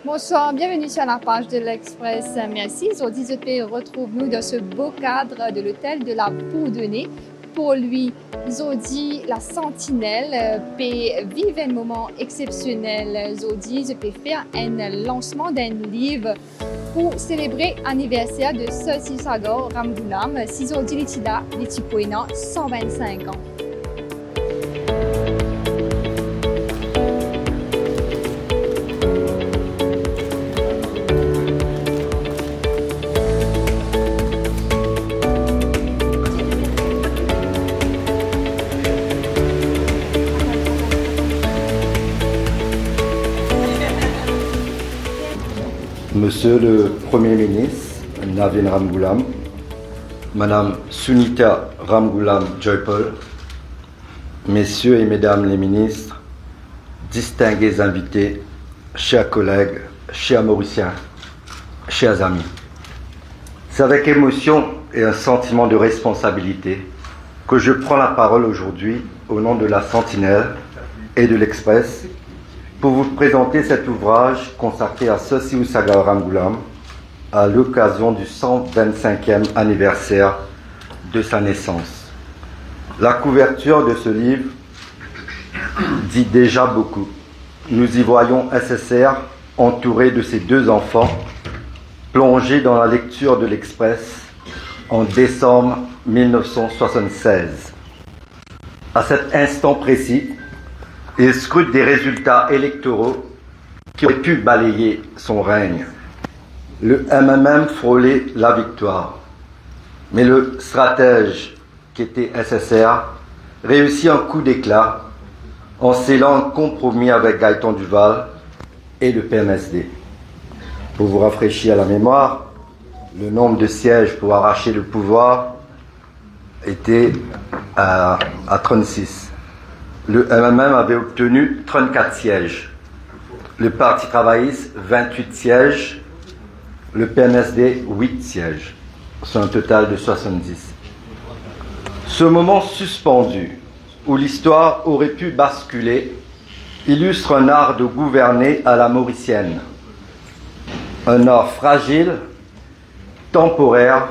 Bonsoir, bienvenue sur la page de l'Express. Merci. Aujourd'hui, je retrouve-nous dans ce beau cadre de l'hôtel de la Bourdonnais. Pour lui, Zodi, la sentinelle, peut vivre un moment exceptionnel. Zodi, je peux faire un lancement d'un livre pour célébrer l'anniversaire de Sir Seewoosagur Ramgoolam. Si Zodi est là, il est pour 125 ans. Monsieur le Premier ministre, Navin Ramgoolam, Madame Soonita Ramgoolam-Joypaul, Messieurs et Mesdames les ministres, distingués invités, chers collègues, chers Mauriciens, chers amis. C'est avec émotion et un sentiment de responsabilité que je prends la parole aujourd'hui au nom de la Sentinelle et de l'Express pour vous présenter cet ouvrage consacré à Sir Seewoosagur Ramgoolam à l'occasion du 125e anniversaire de sa naissance. La couverture de ce livre dit déjà beaucoup. Nous y voyons SSR entouré de ses deux enfants, plongé dans la lecture de l'Express en décembre 1976. À cet instant précis, il scrute des résultats électoraux qui auraient pu balayer son règne. Le MMM frôlait la victoire. Mais le stratège qui était SSR réussit un coup d'éclat en scellant un compromis avec Gaëtan Duval et le PMSD. Pour vous rafraîchir la mémoire, le nombre de sièges pour arracher le pouvoir était à 36. Le MMM avait obtenu 34 sièges, le Parti travailliste 28 sièges, le PMSD 8 sièges, soit un total de 70. Ce moment suspendu, où l'histoire aurait pu basculer, illustre un art de gouverner à la mauricienne. Un art fragile, temporaire,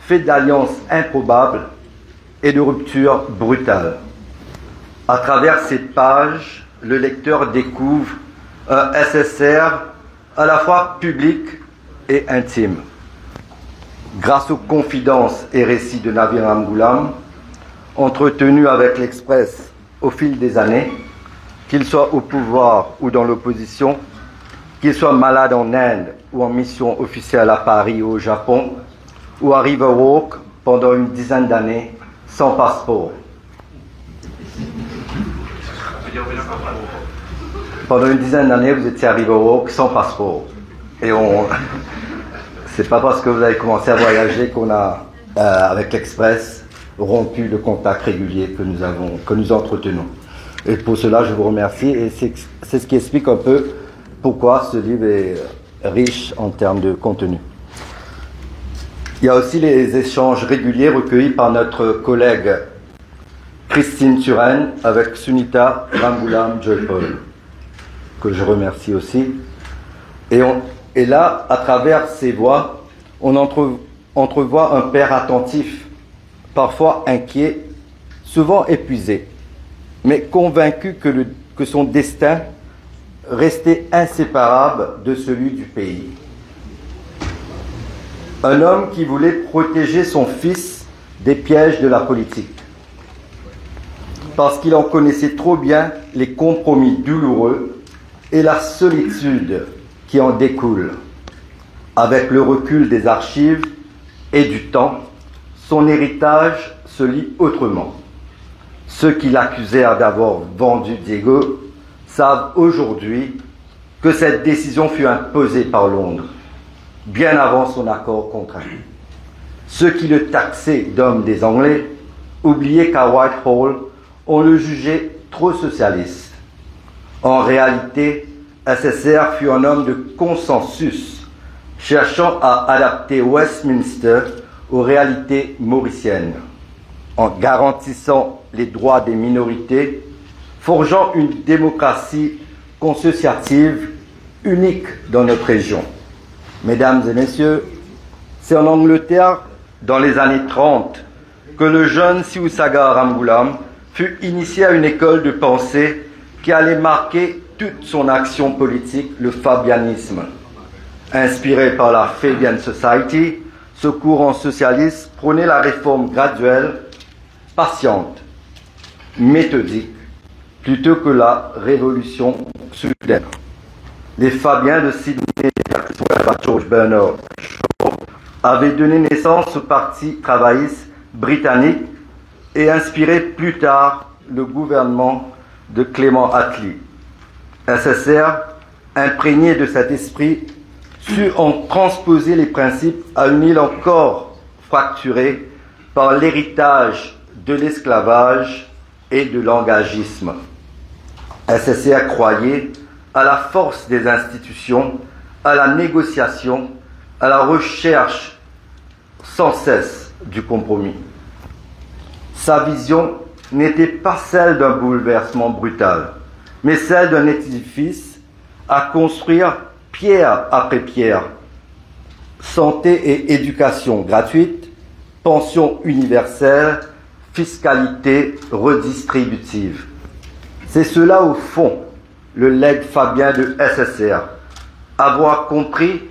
fait d'alliances improbables et de ruptures brutales. À travers ces pages, le lecteur découvre un SSR à la fois public et intime. Grâce aux confidences et récits de Navin Ramgoolam, entretenus avec l'Express au fil des années, qu'il soit au pouvoir ou dans l'opposition, qu'il soit malade en Inde ou en mission officielle à Paris ou au Japon, ou à Riverwalk pendant une dizaine d'années sans passeport. Pendant une dizaine d'années, vous étiez à Riverwalk sans passeport. Et c'est pas parce que vous avez commencé à voyager qu'on a, avec l'Express, rompu le contact régulier que nous entretenons. Et pour cela, je vous remercie. Et c'est ce qui explique un peu pourquoi ce livre est riche en termes de contenu. Il y a aussi les échanges réguliers recueillis par notre collègue Christine Turenne avec Soonita Ramgoolam-Joypaul, que je remercie aussi. Et là, à travers ces voix, on entrevoit un père attentif, parfois inquiet, souvent épuisé, mais convaincu que son destin restait inséparable de celui du pays. Un homme qui voulait protéger son fils des pièges de la politique, parce qu'il en connaissait trop bien les compromis douloureux et la solitude qui en découle. Avec le recul des archives et du temps, son héritage se lit autrement. Ceux qui l'accusèrent d'avoir vendu Diego savent aujourd'hui que cette décision fut imposée par Londres, bien avant son accord contraint. Ceux qui le taxaient d'homme des Anglais oubliaient qu'à Whitehall, on le jugeait trop socialiste. En réalité, SSR fut un homme de consensus, cherchant à adapter Westminster aux réalités mauriciennes, en garantissant les droits des minorités, forgeant une démocratie consociative unique dans notre région. Mesdames et messieurs, c'est en Angleterre, dans les années 30, que le jeune Sir Ramgoolam fut initié à une école de pensée qui allait marquer toute son action politique, le fabianisme. Inspiré par la Fabian Society, ce courant socialiste prônait la réforme graduelle, patiente, méthodique, plutôt que la révolution soudaine. Les Fabiens de Sydney, George Bernard Shaw, avaient donné naissance au Parti travailliste britannique et inspiré plus tard le gouvernement de Clément Attlee. SSR, imprégné de cet esprit, sut en transposer les principes à une île encore fracturée par l'héritage de l'esclavage et de l'engagisme. SSR croyait à la force des institutions, à la négociation, à la recherche sans cesse du compromis. Sa vision n'était pas celle d'un bouleversement brutal, mais celle d'un édifice à construire pierre après pierre. Santé et éducation gratuite, pension universelle, fiscalité redistributive. C'est cela au fond, le legs fabien de SSR. Avoir compris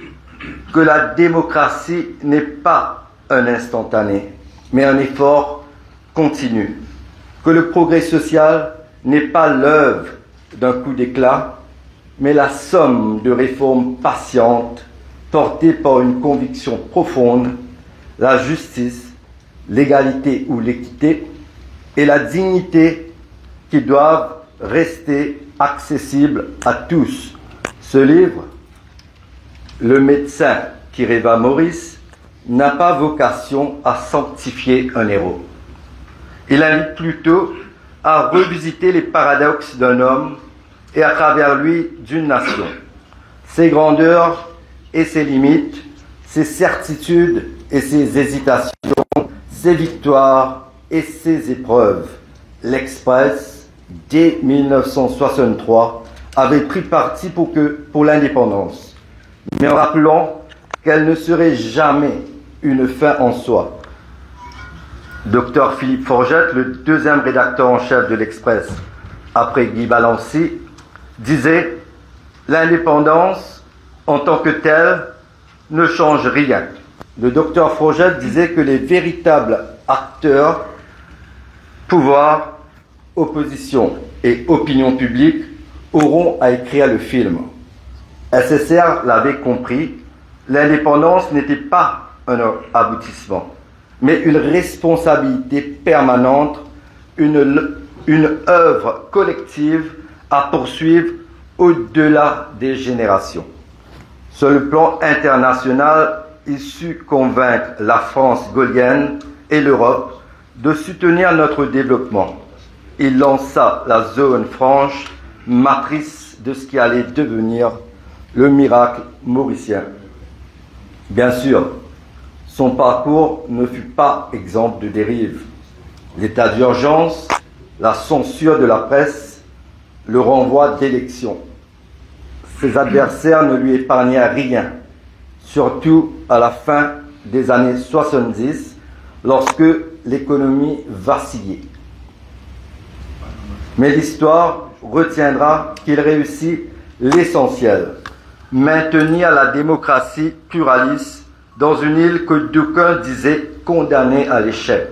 que la démocratie n'est pas un instantané, mais un effort continu. Que le progrès social n'est pas l'œuvre d'un coup d'éclat, mais la somme de réformes patientes portées par une conviction profonde, la justice, l'égalité ou l'équité et la dignité qui doivent rester accessibles à tous. Ce livre, Le médecin qui rêva Maurice, n'a pas vocation à sanctifier un héros. Il invite plutôt à revisiter les paradoxes d'un homme et à travers lui d'une nation, ses grandeurs et ses limites, ses certitudes et ses hésitations, ses victoires et ses épreuves. L'Express, dès 1963, avait pris parti pour l'indépendance, mais en rappelant qu'elle ne serait jamais une fin en soi. Dr Philippe Forgette, le deuxième rédacteur en chef de l'Express, après Guy Balancy, disait « L'indépendance, en tant que telle, ne change rien ». Le docteur Forgette disait que les véritables acteurs, pouvoir, opposition et opinion publique, auront à écrire le film. SSR l'avait compris, l'indépendance n'était pas un aboutissement, mais une responsabilité permanente, une œuvre collective à poursuivre au-delà des générations. Sur le plan international, il sut convaincre la France gaulienne et l'Europe de soutenir notre développement. Il lança la zone franche, matrice de ce qui allait devenir le miracle mauricien. Bien sûr, son parcours ne fut pas exempt de dérives. L'état d'urgence, la censure de la presse, le renvoi d'élections. Ses adversaires ne lui épargnaient rien, surtout à la fin des années 70, lorsque l'économie vacillait. Mais l'histoire retiendra qu'il réussit l'essentiel, maintenir la démocratie pluraliste dans une île que d'aucuns disaient condamnée à l'échec,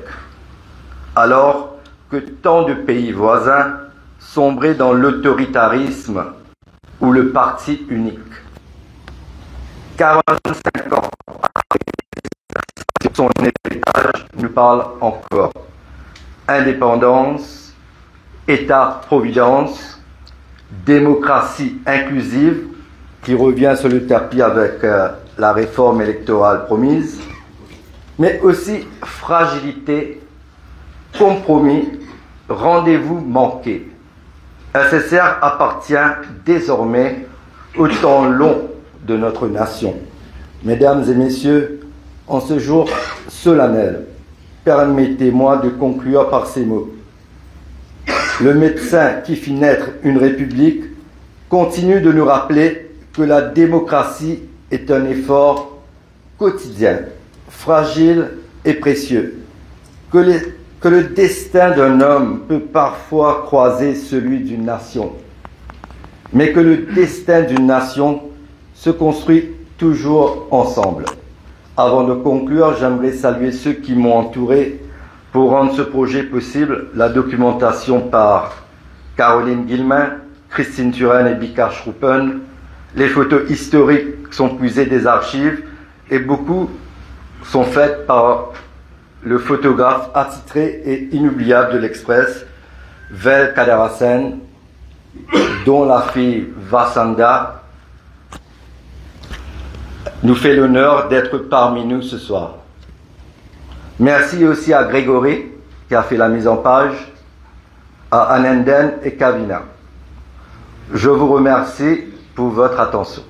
alors que tant de pays voisins sombraient dans l'autoritarisme ou le parti unique. 45 ans après, son héritage nous parle encore. Indépendance, État-providence, démocratie inclusive, qui revient sur le tapis avec la réforme électorale promise, mais aussi fragilité, compromis, rendez-vous manqué. SSR appartient désormais au temps long de notre nation. Mesdames et messieurs, en ce jour solennel, permettez-moi de conclure par ces mots. Le médecin qui fit naître une république continue de nous rappeler que la démocratie est un effort quotidien, fragile et précieux, que le destin d'un homme peut parfois croiser celui d'une nation, mais que le destin d'une nation se construit toujours ensemble. Avant de conclure, j'aimerais saluer ceux qui m'ont entouré pour rendre ce projet possible, la documentation par Caroline Guillemin, Christine Turenne et Bika Schruppen. Les photos historiques sont puisées des archives et beaucoup sont faites par le photographe attitré et inoubliable de l'Express, Vel Kadarasen, dont la fille Vasanda nous fait l'honneur d'être parmi nous ce soir. Merci aussi à Grégory qui a fait la mise en page, à Anenden et Kavina. Je vous remercie pour votre attention.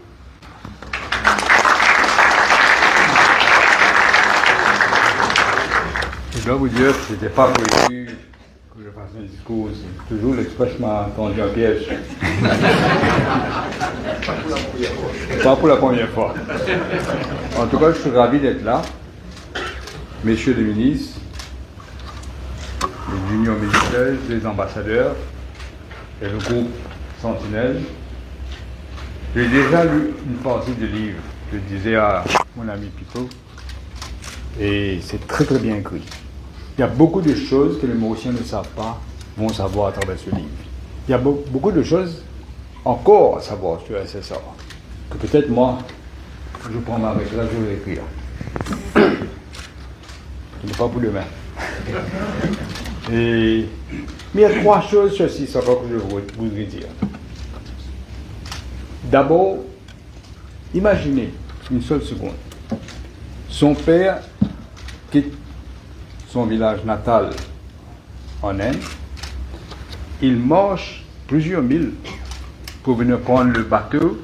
Je dois vous dire que ce n'était pas prévu que je fasse un discours. Toujours l'Express m'a tendu un piège. Pas pour la première fois. En tout cas, je suis ravi d'être là. Messieurs les ministres, les unions ministérielles, les ambassadeurs et le groupe Sentinelle. J'ai déjà lu une partie du livre, je disais à mon ami Pico, et c'est très très bien écrit. Il y a beaucoup de choses que les Mauriciens ne savent pas, vont savoir à travers ce livre. Il y a beaucoup de choses encore à savoir sur SSR, que peut-être moi, je prends ma règle, là je vais écrire. Ce n'est pas pour demain. Mais il y a trois choses sur ce que je voudrais dire. D'abord, imaginez une seule seconde. Son père quitte son village natal en Inde. Il marche plusieurs milles pour venir prendre le bateau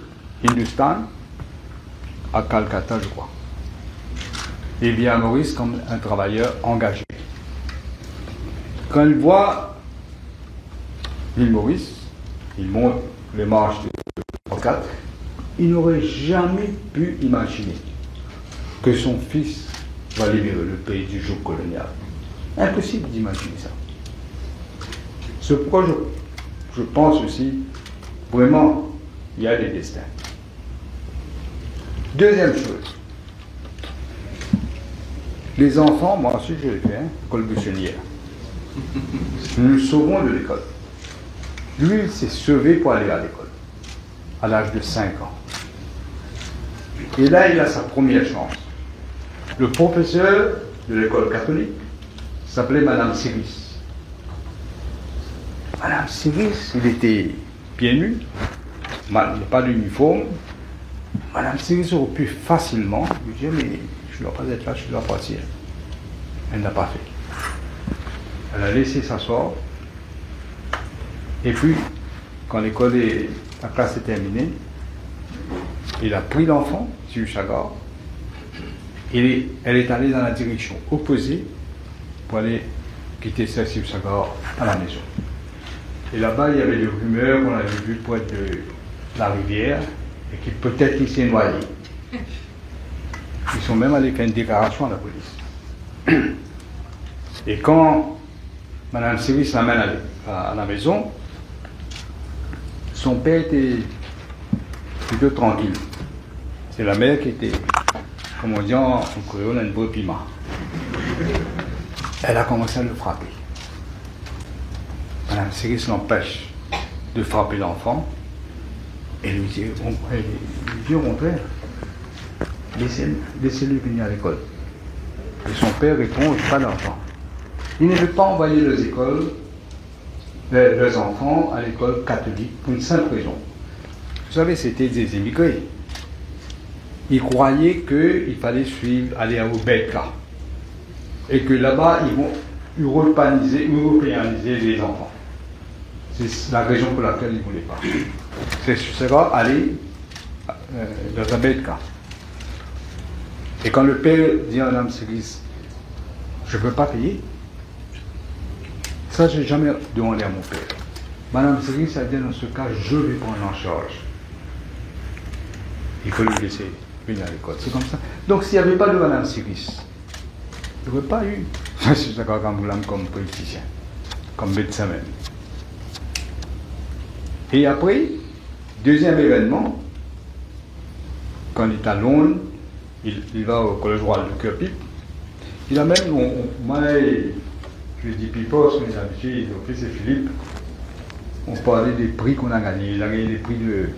Hindustan à Calcutta, je crois. Il vient à Maurice comme un travailleur engagé. Quand il voit l'île Maurice, il monte les marches de 4, il n'aurait jamais pu imaginer que son fils va libérer le pays du joug colonial. Impossible d'imaginer ça. C'est pourquoi je pense aussi, vraiment, il y a des destins. Deuxième chose, les enfants, moi aussi je l'ai fait, école buissonnière. Nous le sauvons de l'école. Lui, il s'est sauvé pour aller à l'école, à l'âge de 5 ans. Et là, il a sa première chance. Le professeur de l'école catholique s'appelait Madame Siris. Madame Siris, il était pieds nus, pas d'uniforme. Madame Siris aurait pu facilement lui dire, mais je ne dois pas être là, je dois partir. Elle n'a pas fait. Elle a laissé s'asseoir. Et puis, quand la classe est terminée, il a pris l'enfant, Sivoosagur, et elle est allée dans la direction opposée pour aller quitter Sir Seewoosagur à la maison. Et là-bas, il y avait des rumeurs qu'on avait vues près de la rivière et qu'il peut-être qu'il s'est noyé. Ils sont même allés faire une déclaration à la police. Et quand Mme Siris l'amène à la maison, son père était plutôt tranquille. C'est la mère qui était, comme on dit en créole, un beau piment. Elle a commencé à le frapper. Mme Siris l'empêche de frapper l'enfant et lui dit au contraire, laissez-le venir à l'école. Et son père répond, pas d'argent. Il ne veut pas envoyer leurs enfants à l'école catholique pour une simple raison. Vous savez, c'était des immigrés. Ils croyaient qu'il fallait aller au Belka. Et que là-bas, ils vont européaniser les enfants. C'est la raison pour laquelle ils ne voulaient pas. C'est aller dans un Belka. Et quand le père dit à Mme Siris, je ne peux pas payer, ça, je n'ai jamais demandé à mon père. Mme Siris a dit, dans ce cas, je vais prendre en charge. Il faut le laisser venir à l'école. C'est comme ça. Donc s'il n'y avait pas de Madame Siris, il n'y aurait pas eu Sir Seewoosagur Ramgoolam comme politicien, comme médecin même. Et après, deuxième événement, quand il est à Londres, il va au collège royal de Cœur-Pipe. Il a même, moi, je dis Pipo, parce qu'on est habitué, c'est Philippe, on parlait des prix qu'on a gagnés. Il a gagné des prix de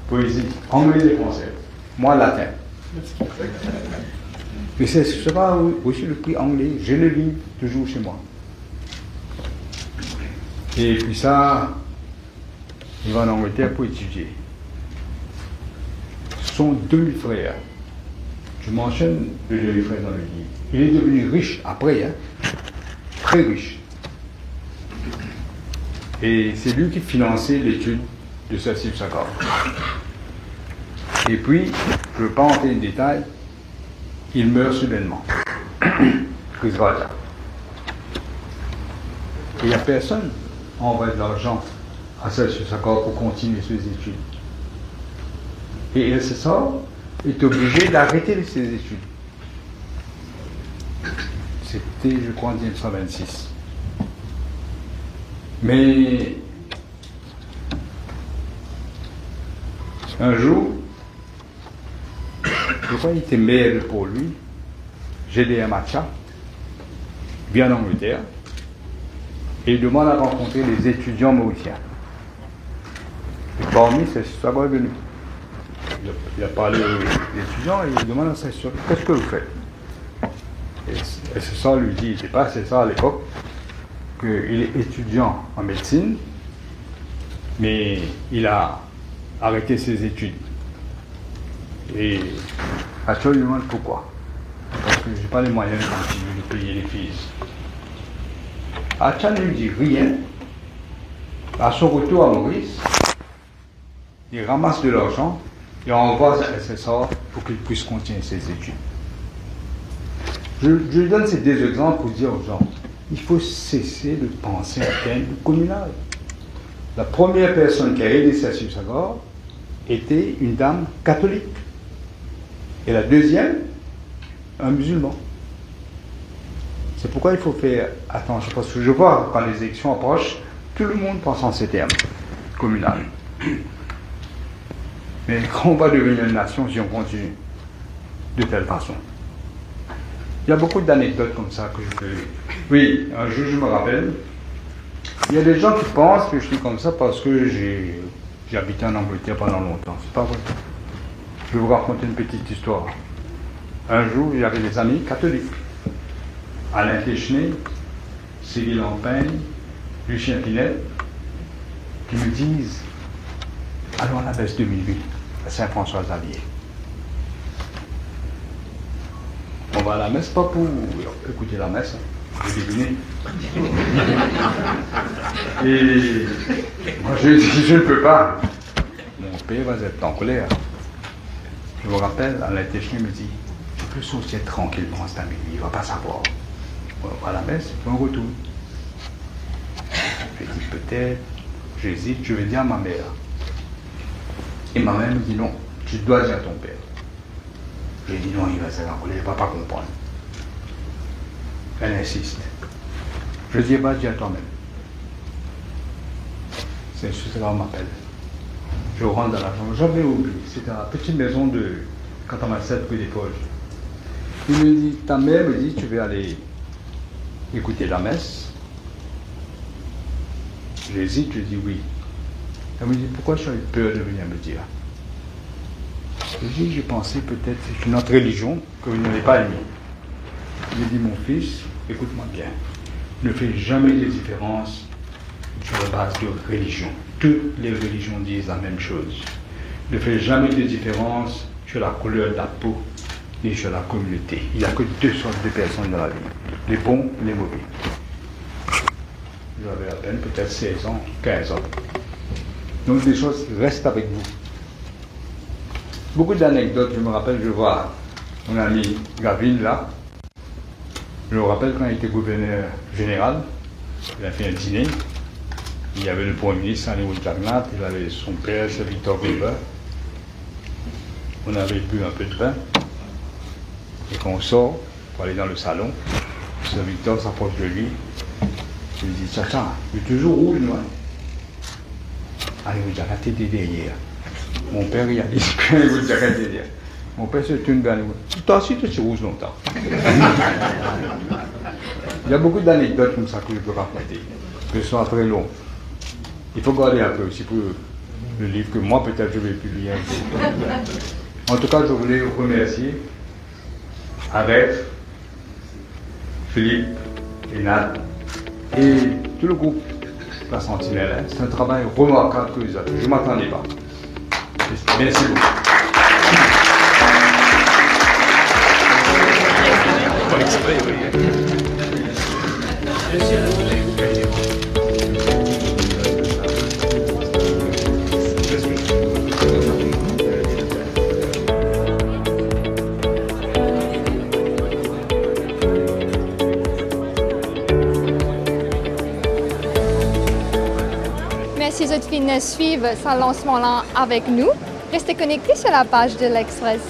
poésie, anglais et français. Moi, latin. Mais c'est pas aussi le prix anglais, je le lis toujours chez moi. Et puis ça, il va en Angleterre pour étudier. Son demi-frère, je mentionne le demi-frère dans le livre, il est devenu riche après, hein, très riche. Et c'est lui qui finançait l'étude de Sir Seewoosagur. Et puis, je ne veux pas entrer dans les détails, il meurt soudainement. Crise cardiaque. Et il n'y a personne qui envoie de l'argent à Sir Seewoosagur pour continuer ses études. Et SSR est obligé d'arrêter ses études. C'était, je crois, en 1926. Mais un jour, je crois qu'il était maire pour lui, GDM Matcha, vient en Angleterre, et il demande à rencontrer les étudiants mauriciens. Et parmi ces savoir venu. Il a parlé aux étudiants et il demande à ses soeurs, qu'est-ce que vous faites? Et ce soir lui dit, c'est pas c'est ça à l'époque, qu'il est étudiant en médecine, mais il a arrêté ses études. Et Achol lui demande pourquoi. Parce que je n'ai pas les moyens de continuer de payer les fees. Achol ne lui dit rien. À son retour à Maurice, il ramasse de l'argent et envoie à SSR pour qu'il puisse continuer ses études. Je lui donne ces deux exemples pour dire aux gens, il faut cesser de penser à terme communal. La première personne qui a aidé Sir Seewoosagur était une dame catholique. Et la deuxième, un musulman. C'est pourquoi il faut faire attention, parce que je vois, quand les élections approchent, tout le monde pense en ces termes, communal. Mais quand on va devenir une nation si on continue de telle façon? Il y a beaucoup d'anecdotes comme ça que je peux... Oui, un jour je me rappelle, il y a des gens qui pensent que je suis comme ça parce que j'ai habité en Angleterre pendant longtemps. C'est pas vrai. Je vais vous raconter une petite histoire. Un jour, j'avais des amis catholiques. Alain Téchenet, Cyril Lampagne, Lucien Pinet, qui me disent allons à la messe 2008 à Saint-François-Xavier. On va à la messe pas pour écouter la messe, j'ai deviné. Et moi je dis je ne peux pas. Mon père va être en colère. Je me rappelle, Alain Téchenet me dit tu peux sortir tranquillement cet ami, il ne va pas savoir. On va à la messe, on retourne. Je dis peut-être, j'hésite, je vais dire à ma mère. Et ma mère me dit non, tu dois dire à ton père. J'ai dit non, il va se rencontrer, il ne va pas comprendre. Elle insiste. Je dis bah, dis à toi-même. C'est juste là où on m'appelle. Je rentre dans la chambre, j'avais oublié, c'était la petite maison de 87 rue des Polles. Il me dit, ta mère me dit, tu veux aller écouter la messe? J'hésite, je dis oui. Elle me dit, pourquoi tu as eu peur de venir me dire? Je dis, j'ai pensé peut-être c'est une autre religion que vous n'avez pas aimée. J'ai dit, mon fils, écoute-moi bien, ne fais jamais de différence sur la base de religion. Toutes les religions disent la même chose. Ne fais jamais de différence sur la couleur de la peau ni sur la communauté. Il n'y a que deux sortes de personnes dans la vie, les bons et les mauvais. J'avais à peine peut-être 16 ans, 15 ans. Donc les choses restent avec vous. Beaucoup d'anecdotes, je me rappelle, je vois mon ami Gavin là. Je me rappelle quand il était gouverneur général, il a fait un dîner. Il y avait le Premier ministre, il avait son père, c'est Victor Weber. on avait bu un peu de vin, et qu'on sort pour aller dans le salon, Sir Victor s'approche de lui, il lui dit, Chacha, il est toujours rouge, moi. Allez, vous arrêtez derrière. Mon père, il a dit, vous arrêtez derrière. Mon père se tourne vers nous. Toi aussi, tu es rouge longtemps. Il y a beaucoup d'anecdotes comme ça que je peux raconter, que ce soit très long. Il faut garder un peu aussi pour le livre que moi, peut-être, je vais publier un peu. En tout cas, je voulais vous remercier avec Philippe et Nad et tout le groupe La Sentinelle. C'est un travail remarquable que vous avez fait. Je ne m'attendais pas. Merci beaucoup. Merci de fin suivre ce lancement-là avec nous. Restez connectés sur la page de l'Express.